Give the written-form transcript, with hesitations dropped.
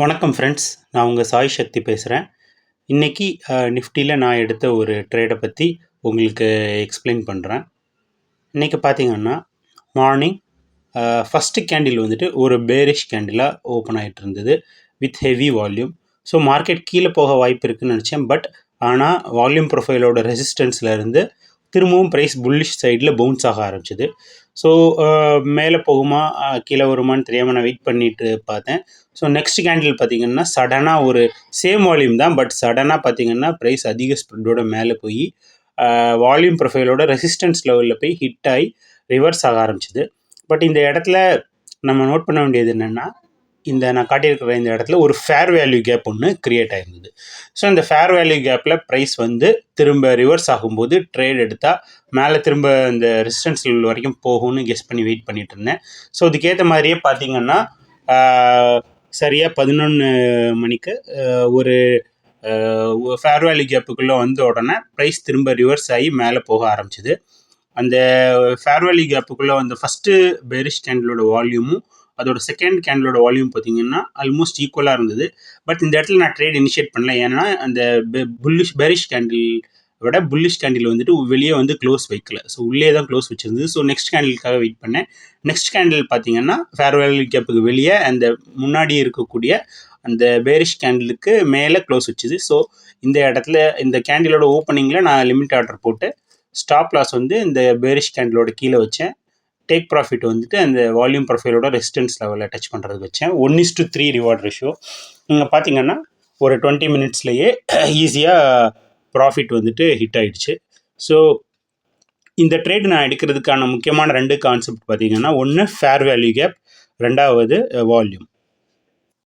வணக்கம் ஃப்ரெண்ட்ஸ். நான் உங்கள் சாய் சக்தி பேசுகிறேன். இன்றைக்கி நிஃப்டியில் நான் எடுத்த ஒரு ட்ரேடை பற்றி உங்களுக்கு எக்ஸ்பிளைன் பண்ணுறேன். இன்றைக்கி பார்த்தீங்கன்னா மார்னிங் ஃபஸ்ட்டு கேண்டில் வந்துட்டு ஒரு பேரிஷ் கேண்டிலாக ஓப்பன் ஆகிட்டு இருந்தது with heavy volume. So market கீழே போக வாய்ப்பு இருக்குதுன்னு நினச்சேன். பட் ஆனால் வால்யூம் ப்ரொஃபைலோட ரெசிஸ்டன்ஸில் இருந்து திரும்பவும் ப்ரைஸ் புல்லிஷ் சைடில் பவுன்ஸ் ஆக ஆரம்பிச்சிது. ஸோ மேலே போகுமா கீழே வருமானு தெரியாமல் நான் வெயிட் பண்ணிட்டு பார்த்தேன். ஸோ நெக்ஸ்ட் கேண்டில் பார்த்திங்கன்னா சடனாக ஒரு சேம் வால்யூம் தான், பட் சடனாக பார்த்திங்கன்னா ப்ரைஸ் அதிக ஸ்ப்ரெட்டோட மேலே போய் வால்யூம் ப்ரொஃபைலோட ரெசிஸ்டன்ஸ் லெவலில் போய் ஹிட் ஆகி ரிவர்ஸ் ஆக ஆரம்பிச்சிது. பட் இந்த இடத்துல நம்ம நோட் பண்ண வேண்டியது என்னென்னா, நான் காட்டியிருக்கிற இந்த இடத்துல ஒரு ஃபேர் வேல்யூ கேப் ஒன்று க்ரியேட் ஆகிருந்தது. ஸோ இந்த ஃபேர் வேல்யூ கேப்பில் ப்ரைஸ் வந்து திரும்ப ரிவர்ஸ் ஆகும்போது ட்ரேட் எடுத்தால் மேலே திரும்ப இந்த ரெசிஸ்டன்ஸ் லெவல் வரைக்கும் போகும்னு கெஸ் பண்ணி வெயிட் பண்ணிட்டு இருந்தேன். ஸோ இதுக்கேற்ற மாதிரியே பார்த்திங்கன்னா சரியாக 11 மணிக்கு ஒரு ஃபேர் வேல்யூ கேப்புக்குள்ளே வந்த உடனே ப்ரைஸ் திரும்ப ரிவர்ஸ் ஆகி மேலே போக ஆரம்பிச்சிது. அந்த ஃபேர் வேல்யூ கேப்புக்குள்ளே வந்த ஃபஸ்ட்டு பேரிஷ் கேண்டிலோட வால்யூமும் அதோட செகண்ட் கேண்டிலோட வால்யூம் பார்த்திங்கன்னா ஆல்மோஸ்ட் ஈக்குவலாக இருந்தது. பட் இந்த இடத்துல நான் ட்ரேட் இனிஷியேட் பண்ணல. ஏன்னா அந்த பேரிஷ் கேண்டில் விட புல்லிஷ் கேண்டில் வந்துட்டு வெளியே வந்து க்ளோஸ் வைக்கல. ஸோ உள்ளே தான் க்ளோஸ் வச்சிருந்தது. ஸோ நெக்ஸ்ட் கேண்டிலுக்காக வெயிட் பண்ணேன். நெக்ஸ்ட் கேண்டில் பார்த்தீங்கன்னா ஃபேர் வேல்யூ கேப்புக்கு வெளியே அந்த முன்னாடி இருக்கக்கூடிய அந்த பேரிஷ் கேண்டிலுக்கு மேலே க்ளோஸ் வச்சுது. ஸோ இந்த இடத்துல இந்த கேண்டிலோட ஓப்பனிங்கில் நான் லிமிட் ஆர்டர் போட்டு ஸ்டாப் லாஸ் வந்து இந்த பேரிஷ் கேண்டிலோட கீழே வச்சேன். டேக் ப்ராஃபிட் வந்துட்டு அந்த வால்யூம் ப்ரொஃபைலோட ரெசிஸ்டன்ஸ் லெவலில் டச் பண்ணுறதுக்கு வச்சேன். 1:3 ரிவார்ட் ரேஷியோ. நீங்கள் பார்த்தீங்கன்னா ஒரு 20 மினிட்ஸ்லேயே ஈஸியாக ப்ராஃபிட் வந்துட்டு ஹிட் ஆகிடுச்சு. ஸோ இந்த ட்ரேட் நான் எடுக்கிறதுக்கான முக்கியமான 2 கான்செப்ட் பார்த்தீங்கன்னா, ஒன்று ஃபேர் வேல்யூ கேப், ரெண்டாவது வால்யூம்.